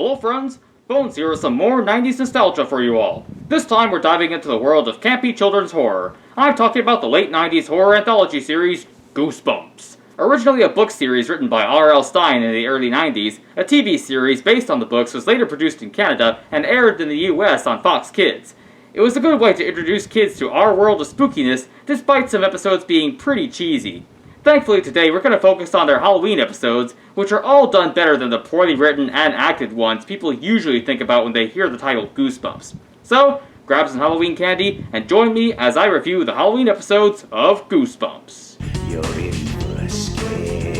Hello friends, Bones here with some more 90s nostalgia for you all. This time we're diving into the world of campy children's horror. I'm talking about the late 90s horror anthology series, Goosebumps. Originally a book series written by R.L. Stine in the early 90s, a TV series based on the books was later produced in Canada and aired in the US on Fox Kids. It was a good way to introduce kids to our world of spookiness, despite some episodes being pretty cheesy. Thankfully today we're going to focus on their Halloween episodes, which are all done better than the poorly written and acted ones people usually think about when they hear the title Goosebumps. So, grab some Halloween candy and join me as I review the Halloween episodes of Goosebumps. You're in for a scare.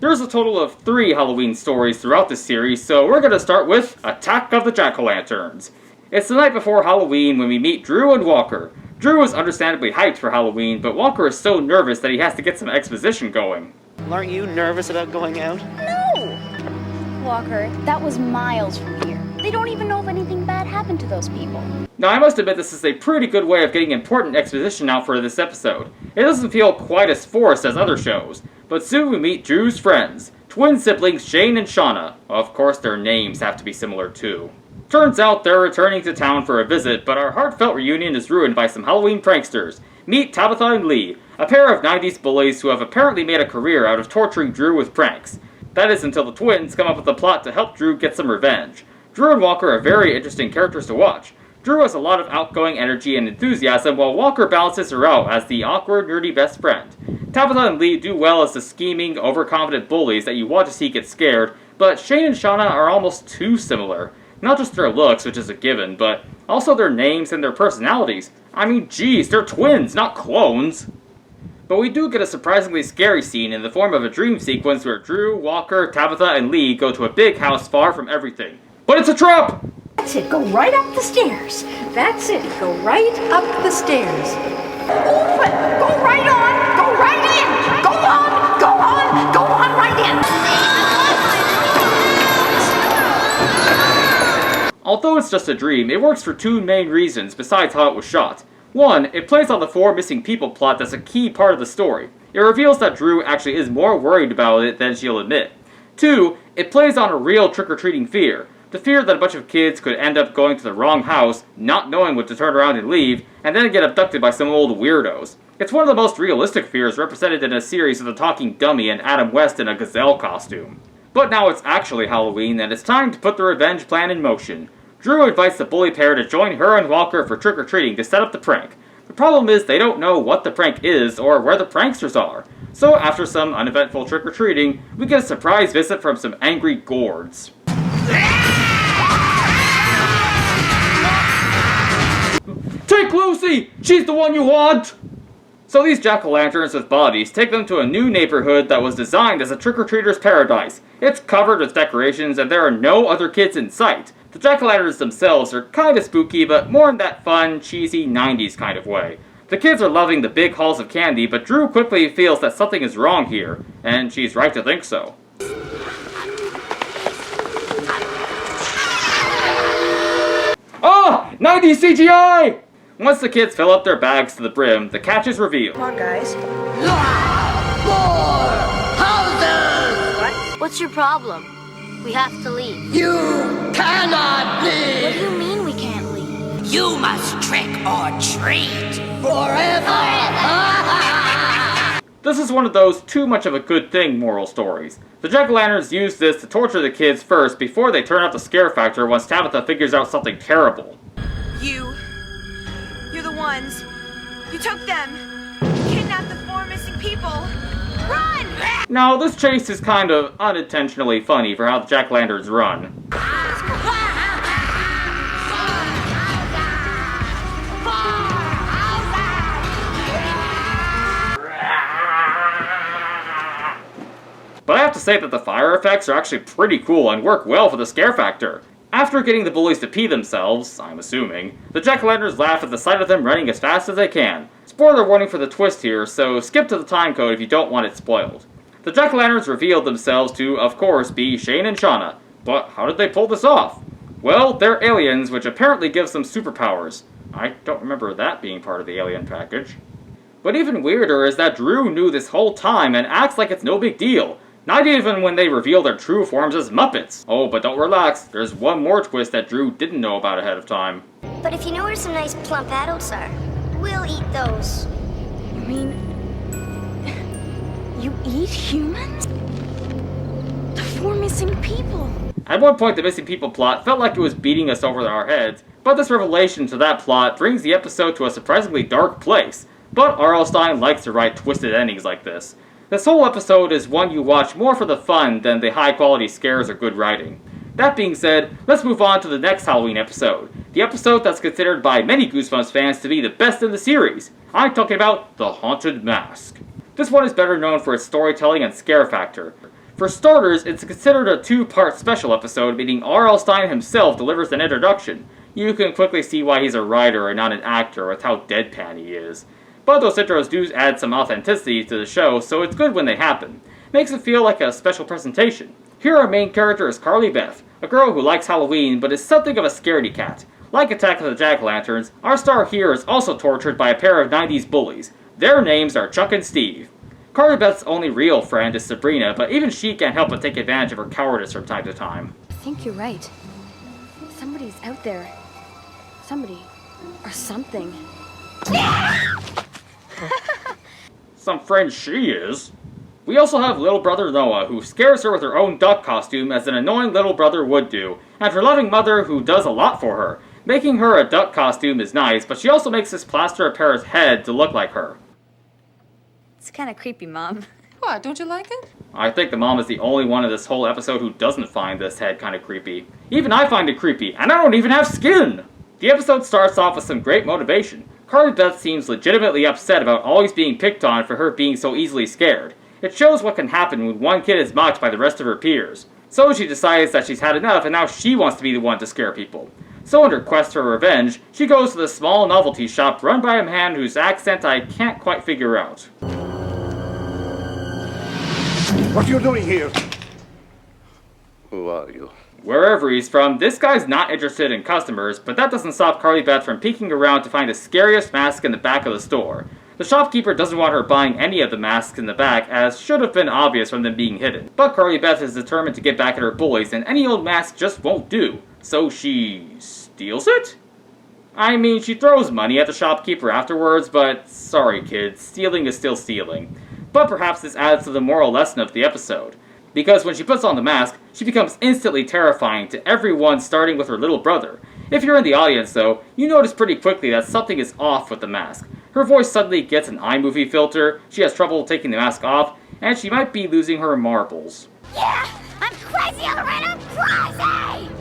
There's a total of 3 Halloween stories throughout this series, so we're going to start with Attack of the Jack-O-Lanterns. It's the night before Halloween when we meet Drew and Walker. Drew is understandably hyped for Halloween, but Walker is so nervous that he has to get some exposition going. Aren't you nervous about going out? No! Walker, that was miles from here. They don't even know if anything bad happened to those people. Now I must admit this is a pretty good way of getting important exposition out for this episode. It doesn't feel quite as forced as other shows, but soon we meet Drew's friends, twin siblings Shane and Shauna. Of course their names have to be similar too. Turns out they're returning to town for a visit, but our heartfelt reunion is ruined by some Halloween pranksters. Meet Tabitha and Lee, a pair of 90s bullies who have apparently made a career out of torturing Drew with pranks. That is until the twins come up with a plot to help Drew get some revenge. Drew and Walker are very interesting characters to watch. Drew has a lot of outgoing energy and enthusiasm, while Walker balances her out as the awkward, nerdy best friend. Tabitha and Lee do well as the scheming, overconfident bullies that you want to see get scared, but Shane and Shauna are almost too similar. Not just their looks, which is a given, but also their names and their personalities. I mean, geez, they're twins, not clones. But we do get a surprisingly scary scene in the form of a dream sequence where Drew, Walker, Tabitha, and Lee go to a big house far from everything. But it's a trap! That's it, go right up the stairs. That's it, go right up the stairs. Open! Go right on! Go right in! Go on! Go on! Go on right in! Although it's just a dream, it works for 2 main reasons besides how it was shot. 1, it plays on the 4 missing people plot that's a key part of the story. It reveals that Drew actually is more worried about it than she'll admit. 2, it plays on a real trick-or-treating fear. The fear that a bunch of kids could end up going to the wrong house, not knowing when to turn around and leave, and then get abducted by some old weirdos. It's one of the most realistic fears represented in a series of the talking dummy and Adam West in a gazelle costume. But now it's actually Halloween, and it's time to put the revenge plan in motion. Drew invites the bully pair to join her and Walker for trick-or-treating to set up the prank. The problem is they don't know what the prank is or where the pranksters are. So after some uneventful trick-or-treating, we get a surprise visit from some angry gourds. Take Lucy! She's the one you want! So these jack-o'-lanterns with bodies take them to a new neighborhood that was designed as a trick-or-treater's paradise. It's covered with decorations and there are no other kids in sight. The jack-o'-lanterns themselves are kinda spooky, but more in that fun, cheesy 90s kind of way. The kids are loving the big hauls of candy, but Drew quickly feels that something is wrong here, and she's right to think so. Ah! 90s CGI! Once the kids fill up their bags to the brim, the catch is revealed. Come on, guys. What's your problem? We have to leave. You cannot What leave! do you mean we can't leave? You must trick or treat forever! This is one of those too much of a good thing moral stories. The jack-o'-lanterns use this to torture the kids first before they turn up the scare factor once Tabitha figures out something terrible. You're the ones. You took them. You kidnapped the 4 missing people. Run! Now, this chase is kind of unintentionally funny for how the jack-o'-lanterns run. But I have to say that the fire effects are actually pretty cool and work well for the scare factor. After getting the bullies to pee themselves, I'm assuming, the jack-o'-lanterns laugh at the sight of them running as fast as they can. Spoiler warning for the twist here, so skip to the time code if you don't want it spoiled. The jack-o'-lanterns revealed themselves to, of course, be Shane and Shauna. But how did they pull this off? Well, they're aliens, which apparently gives them superpowers. I don't remember that being part of the alien package. But even weirder is that Drew knew this whole time and acts like it's no big deal. Not even when they reveal their true forms as Muppets. Oh, but don't relax, there's one more twist that Drew didn't know about ahead of time. But if you know where some nice plump adults are, we'll eat those. You mean... you eat humans? The 4 missing people. At one point, the missing people plot felt like it was beating us over our heads, but this revelation to that plot brings the episode to a surprisingly dark place. But R.L. Stine likes to write twisted endings like this. This whole episode is one you watch more for the fun than the high-quality scares or good writing. That being said, let's move on to the next Halloween episode. The episode that's considered by many Goosebumps fans to be the best in the series. I'm talking about The Haunted Mask. This one is better known for its storytelling and scare factor. For starters, it's considered a 2-part special episode, meaning R.L. Stine himself delivers an introduction. You can quickly see why he's a writer and not an actor with how deadpan he is. But those intros do add some authenticity to the show, so it's good when they happen. Makes it feel like a special presentation. Here our main character is Carly Beth, a girl who likes Halloween but is something of a scaredy cat. Like Attack of the Jack-o'-lanterns, our star here is also tortured by a pair of 90s bullies. Their names are Chuck and Steve. Carly Beth's only real friend is Sabrina, but even she can't help but take advantage of her cowardice from time to time. I think you're right. Somebody's out there. Somebody. Or something. Some friend she is. We also have little brother Noah, who scares her with her own duck costume as an annoying little brother would do, and her loving mother who does a lot for her. Making her a duck costume is nice, but she also makes this plaster of Paris head to look like her. It's kind of creepy, Mom. What, don't you like it? I think the mom is the only one in this whole episode who doesn't find this head kind of creepy. Even I find it creepy, and I don't even have skin! The episode starts off with some great motivation. Carly Beth seems legitimately upset about always being picked on for her being so easily scared. It shows what can happen when one kid is mocked by the rest of her peers. So she decides that she's had enough and now she wants to be the one to scare people. So in her quest for revenge, she goes to the small novelty shop run by a man whose accent I can't quite figure out. What are you doing here? Who are you? Wherever he's from, this guy's not interested in customers, but that doesn't stop Carly Beth from peeking around to find the scariest mask in the back of the store. The shopkeeper doesn't want her buying any of the masks in the back, as should have been obvious from them being hidden. But Carly Beth is determined to get back at her bullies, and any old mask just won't do. So she steals it? I mean, she throws money at the shopkeeper afterwards, but sorry kids, stealing is still stealing. But perhaps this adds to the moral lesson of the episode. Because when she puts on the mask, she becomes instantly terrifying to everyone, starting with her little brother. If you're in the audience though, you notice pretty quickly that something is off with the mask. Her voice suddenly gets an iMovie filter, she has trouble taking the mask off, and she might be losing her marbles. Yeah, I'm crazy, Loretta, I'm crazy!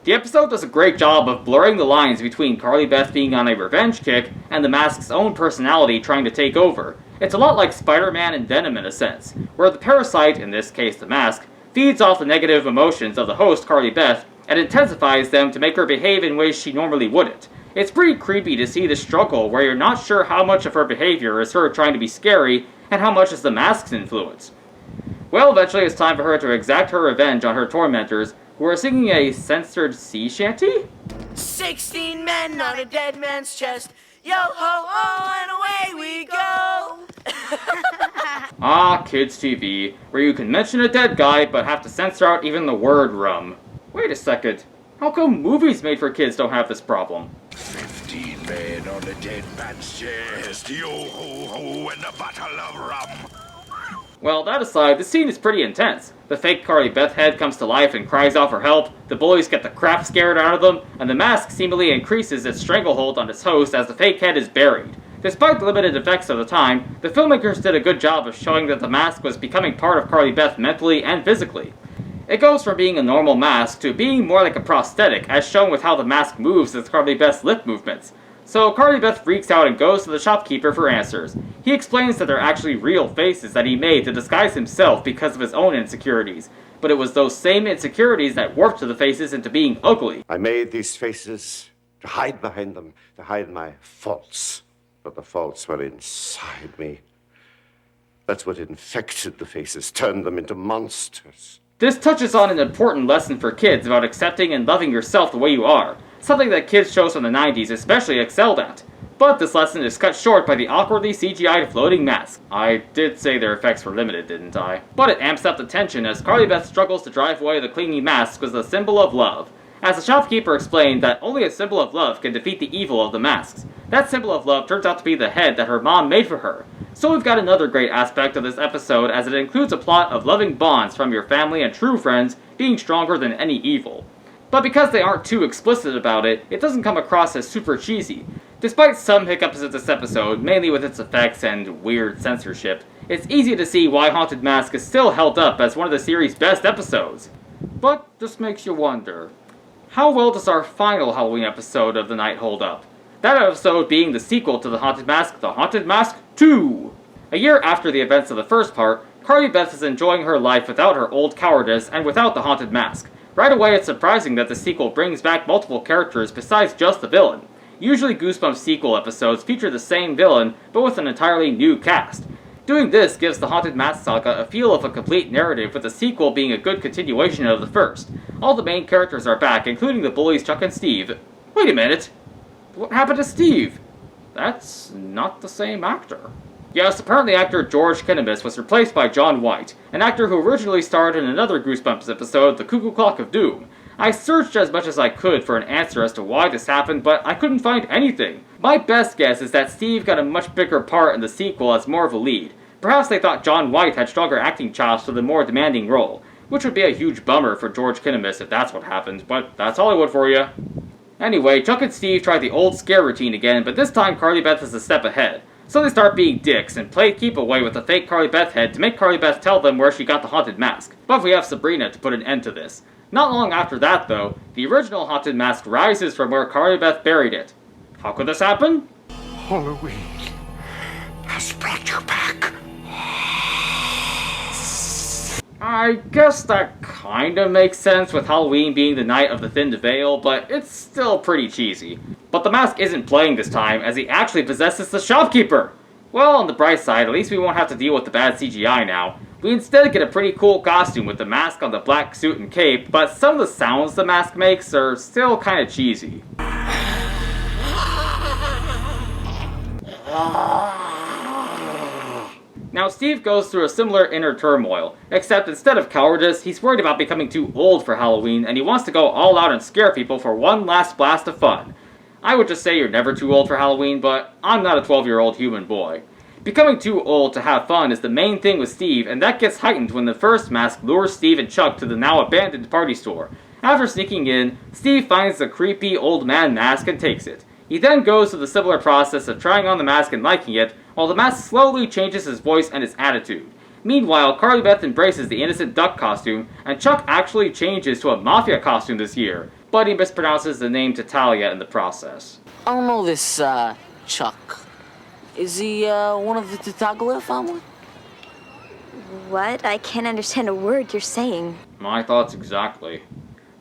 The episode does a great job of blurring the lines between Carly Beth being on a revenge kick and the mask's own personality trying to take over. It's a lot like Spider-Man and Venom in a sense, where the parasite, in this case the mask, feeds off the negative emotions of the host Carly Beth and intensifies them to make her behave in ways she normally wouldn't. It's pretty creepy to see this struggle where you're not sure how much of her behavior is her trying to be scary and how much is the mask's influence. Well, eventually it's time for her to exact her revenge on her tormentors, who are singing a censored sea shanty? 16 men on a dead man's chest. Yo ho ho, and away we go. Ah, Kids TV, where you can mention a dead guy but have to censor out even the word rum. Wait a second, how come movies made for kids don't have this problem? 15 men on a dead man's chest. Yo ho ho, and a bottle of rum. Well, that aside, the scene is pretty intense. The fake Carly Beth head comes to life and cries out for help, the bullies get the crap scared out of them, and the mask seemingly increases its stranglehold on its host as the fake head is buried. Despite the limited effects of the time, the filmmakers did a good job of showing that the mask was becoming part of Carly Beth mentally and physically. It goes from being a normal mask to being more like a prosthetic, as shown with how the mask moves with Carly Beth's lip movements. So Carly Beth freaks out and goes to the shopkeeper for answers. He explains that they're actually real faces that he made to disguise himself because of his own insecurities. But it was those same insecurities that warped the faces into being ugly. I made these faces to hide behind them, to hide my faults. But the faults were inside me. That's what infected the faces, turned them into monsters. This touches on an important lesson for kids about accepting and loving yourself the way you are. Something that kids shows from the 90s especially excelled at. But this lesson is cut short by the awkwardly CGI'd floating mask. I did say their effects were limited, didn't I? But it amps up the tension as Carly Beth struggles to drive away the clinging mask was a symbol of love. As the shopkeeper explained that only a symbol of love can defeat the evil of the masks. That symbol of love turns out to be the head that her mom made for her. So we've got another great aspect of this episode as it includes a plot of loving bonds from your family and true friends being stronger than any evil. But because they aren't too explicit about it, it doesn't come across as super cheesy. Despite some hiccups of this episode, mainly with its effects and weird censorship, it's easy to see why Haunted Mask is still held up as one of the series' best episodes. But this makes you wonder, how well does our final Halloween episode of the night hold up? That episode being the sequel to The Haunted Mask 2! A year after the events of the first part, Carly Beth is enjoying her life without her old cowardice and without the Haunted Mask. Right away, it's surprising that the sequel brings back multiple characters besides just the villain. Usually Goosebumps sequel episodes feature the same villain, but with an entirely new cast. Doing this gives the Haunted Mask saga a feel of a complete narrative, with the sequel being a good continuation of the first. All the main characters are back, including the bullies Chuck and Steve. Wait a minute! What happened to Steve? That's not the same actor. Yes, apparently actor George Kinnamus was replaced by John White, an actor who originally starred in another Goosebumps episode, The Cuckoo Clock of Doom. I searched as much as I could for an answer as to why this happened, but I couldn't find anything. My best guess is that Steve got a much bigger part in the sequel as more of a lead. Perhaps they thought John White had stronger acting chops for the more demanding role, which would be a huge bummer for George Kinnamus if that's what happened, but that's Hollywood for you. Anyway, Chuck and Steve try the old scare routine again, but this time Carly Beth is a step ahead. So they start being dicks and play keep away with the fake Carly Beth head to make Carly Beth tell them where she got the haunted mask. But we have Sabrina to put an end to this. Not long after that, though, the original haunted mask rises from where Carly Beth buried it. How could this happen? Halloween has brought you back. I guess that kinda makes sense with Halloween being the night of the thinned veil, but it's still pretty cheesy. But the mask isn't playing this time, as he actually possesses the shopkeeper! Well, on the bright side, at least we won't have to deal with the bad CGI now. We instead get a pretty cool costume with the mask on the black suit and cape, but some of the sounds the mask makes are still kinda cheesy. Now, Steve goes through a similar inner turmoil, except instead of cowardice, he's worried about becoming too old for Halloween, and he wants to go all out and scare people for one last blast of fun. I would just say you're never too old for Halloween, but I'm not a 12-year-old human boy. Becoming too old to have fun is the main thing with Steve, and that gets heightened when the first mask lures Steve and Chuck to the now abandoned party store. After sneaking in, Steve finds the creepy old man mask and takes it. He then goes through the similar process of trying on the mask and liking it, while the mask slowly changes his voice and his attitude. Meanwhile, Carly Beth embraces the innocent duck costume, and Chuck actually changes to a mafia costume this year, but he mispronounces the name Talia in the process. I don't know this, Chuck. Is he, one of the Tataglia family? What? I can't understand a word you're saying. My thoughts exactly.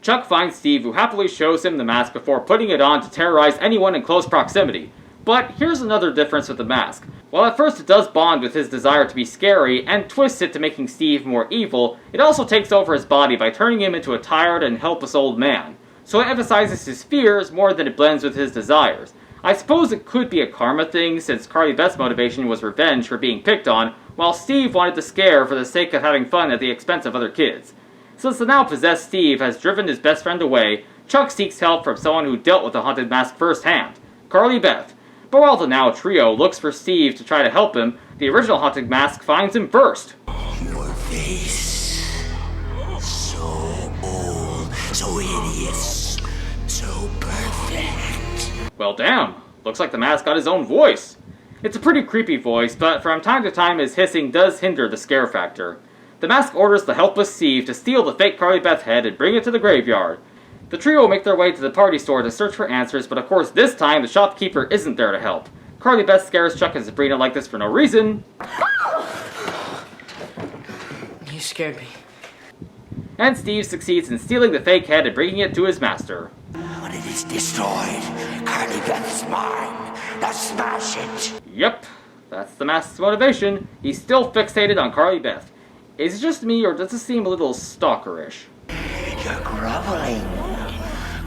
Chuck finds Steve, who happily shows him the mask before putting it on to terrorize anyone in close proximity. But here's another difference with the mask. While at first it does bond with his desire to be scary and twists it to making Steve more evil, it also takes over his body by turning him into a tired and helpless old man. So it emphasizes his fears more than it blends with his desires. I suppose it could be a karma thing, since Carly Beth's motivation was revenge for being picked on, while Steve wanted to scare for the sake of having fun at the expense of other kids. Since the now possessed Steve has driven his best friend away, Chuck seeks help from someone who dealt with the haunted mask firsthand, Carly Beth. But while the now trio looks for Steve to try to help him, the original haunted mask finds him first. Your face, so old, so hideous, so perfect. Well, damn. Looks like the mask got his own voice. It's a pretty creepy voice, but from time to time his hissing does hinder the scare factor. The mask orders the helpless Steve to steal the fake Carly Beth head and bring it to the graveyard. The trio make their way to the party store to search for answers, but of course this time the shopkeeper isn't there to help. Carly Beth scares Chuck and Sabrina like this for no reason. You scared me. And Steve succeeds in stealing the fake head and bringing it to his master. When it is destroyed, Carly Beth's mine. Now smash it. Yep, that's the mask's motivation. He's still fixated on Carly Beth. Is it just me, or does this seem a little stalkerish? You're groveling.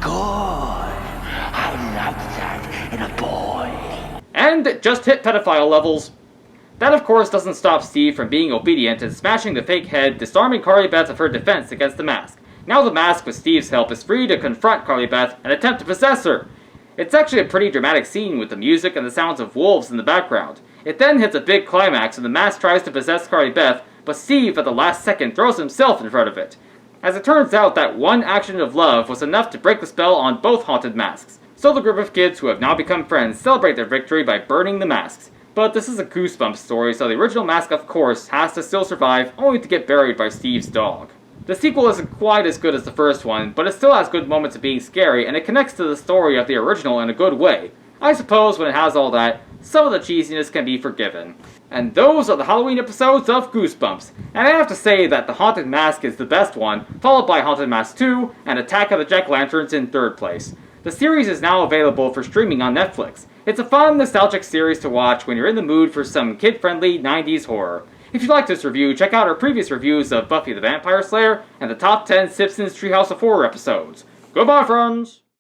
Good. I like that in a boy. And it just hit pedophile levels. That of course doesn't stop Steve from being obedient and smashing the fake head, disarming Carly Beth of her defense against the mask. Now the mask, with Steve's help, is free to confront Carly Beth and attempt to possess her. It's actually a pretty dramatic scene with the music and the sounds of wolves in the background. It then hits a big climax when the mask tries to possess Carly Beth, but Steve at the last second throws himself in front of it. As it turns out, that one action of love was enough to break the spell on both haunted masks. So the group of kids who have now become friends celebrate their victory by burning the masks. But this is a Goosebumps story, so the original mask, of course, has to still survive, only to get buried by Steve's dog. The sequel isn't quite as good as the first one, but it still has good moments of being scary, and it connects to the story of the original in a good way. I suppose when it has all that, some of the cheesiness can be forgiven. And those are the Halloween episodes of Goosebumps. And I have to say that The Haunted Mask is the best one, followed by Haunted Mask 2 and Attack of the Jack-O-Lanterns in third place. The series is now available for streaming on Netflix. It's a fun, nostalgic series to watch when you're in the mood for some kid-friendly 90s horror. If you like this review, check out our previous reviews of Buffy the Vampire Slayer and the top 10 Simpsons Treehouse of Horror episodes. Goodbye, friends!